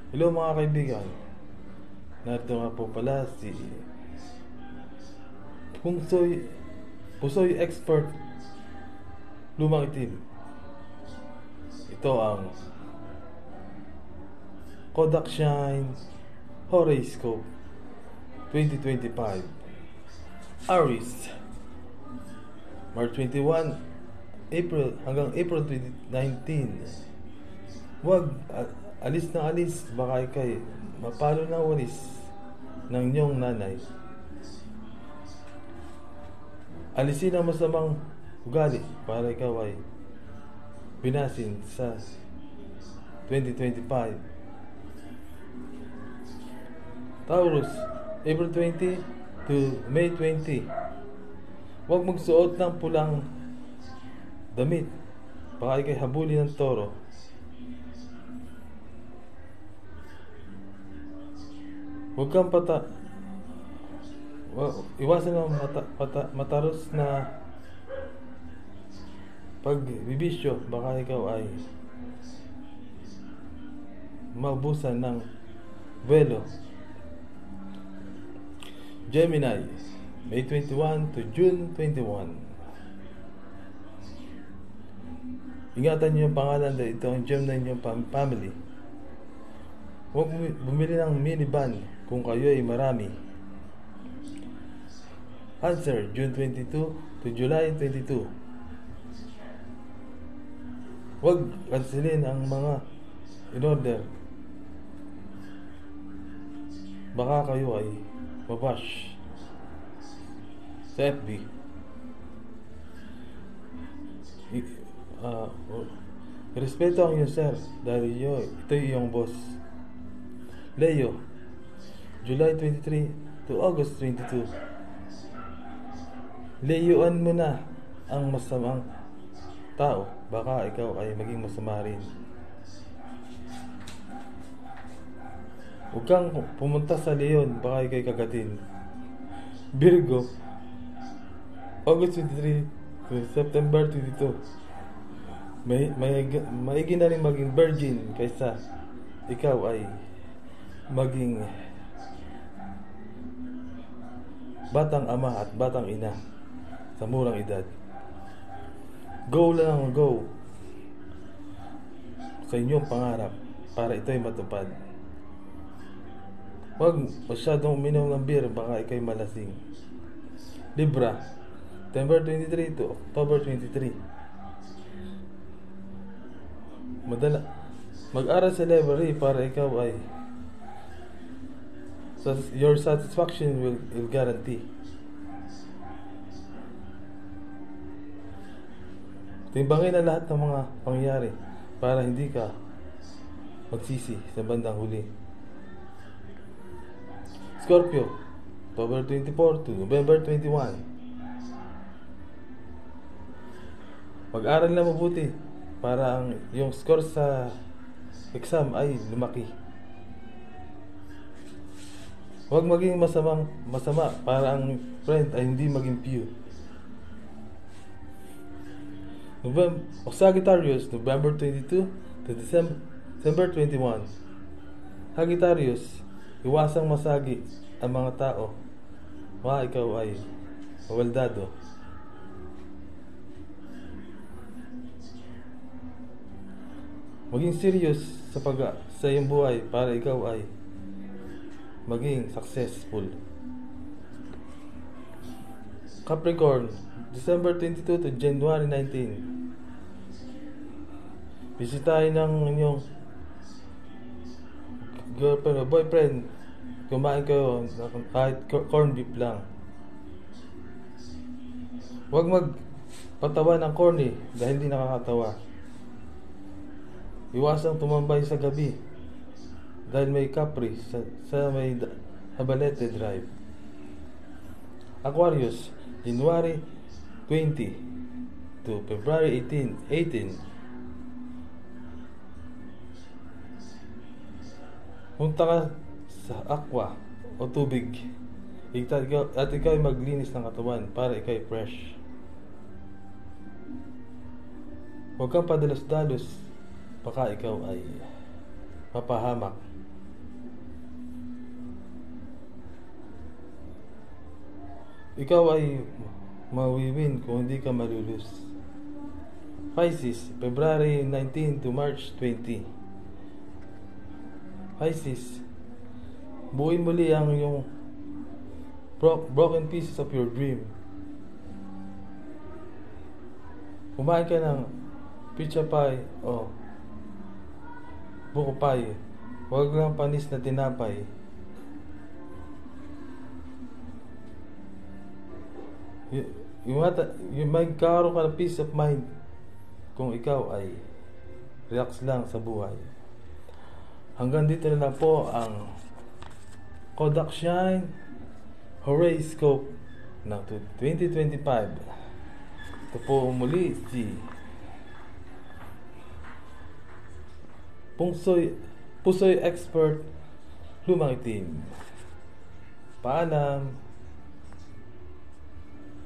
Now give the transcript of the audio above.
Hello mga kaibigan, narito nga po pala si Pusoy Expert Lumang Itim. Ito ang Kodak Shine Horoscope 2025 Aries, March 21 April hanggang April 2019. Huwag alis na alis, baka ikay mapalo ng walis ng inyong nanay. Alisin ang masamang ugali para ikaw ay binasin sa 2025. Taurus, April 20 to May 20. Huwag magsuot ng pulang damit, baka ikay habulin ng toro. Huwag kang iwasan ang mataros na pagbibisyo, baka ikaw ay maubusan ng buwelo. Gemini, May 21 to June 21. Ingatan niyo yung pangalan dahil ito ang gem na inyong family. Huwag bumili ng minivan kung kayo ay marami. Cancer, June 22 to July 22. Huwag kansilin ang mga in-order, baka kayo ay mabash sa FB. Respeto ang iyong sir dahil ito yung boss. Leo, July 23 to August 22. Layuan mo na ang masamang tao, baka ikaw ay maging masama rin. Huwag kang pumunta sa Leon, baka ikay kagatin. Virgo, August 23 to September 22. Maigi na rin maging virgin kaysa ikaw ay maging batang ama at batang ina sa murang edad. Go lang, go sa inyong pangarap para ito'y matupad. Huwag masyadong uminom ng beer, baka ikay malasing. Libra, September 23 to October 23. Mag-aral sa library para ikaw ay your satisfaction will guarantee. Timbangin na lahat ng mga pangyayari para hindi ka magsisi sa bandang huli. Scorpio, October 24 to November 21. Mag-aral na mabuti para ang yung score sa exam ay lumaki. Huwag maging masama para ang friend ay hindi maging pure. Sagittarius, November 22 to December 21. Sagittarius, iwasang masagi ang mga tao, baka ikaw ay mawaldado. Maging serious sa iyong buhay para ikaw ay maging successful. Capricorn, December 22 to January 19. Bisitahin ng inyong girlfriend o boyfriend. Kumain kayo kahit corn beef lang. Huwag magpatawa ng corny dahil hindi nakakatawa. Iwasang tumambay sa gabi dahil may Capri sa may Habalete Drive. Aquarius, January 20 to February 18. Punta ka sa aqua o tubig at ikaw ay maglinis ng katawan para ikaw ay fresh. Huwag kang padalos-dalos, baka ikaw ay mapahamak ikaw ay mawiwin kung hindi ka malulus. Pisces, February 19 to March 20. Pisces, buuin muli ang yung broken pieces of your dream. Kumain ka ng pizza pie o buko pie. Huwag lang panis na tinapay. Yung magkaroon ka ng peace of mind kung ikaw ay relax lang sa buhay. Hanggang dito na lang po ang Kodak Shine Horoscope ng 2025. Ito po muli si Pusoy Expert Lumang Itim. Paalam.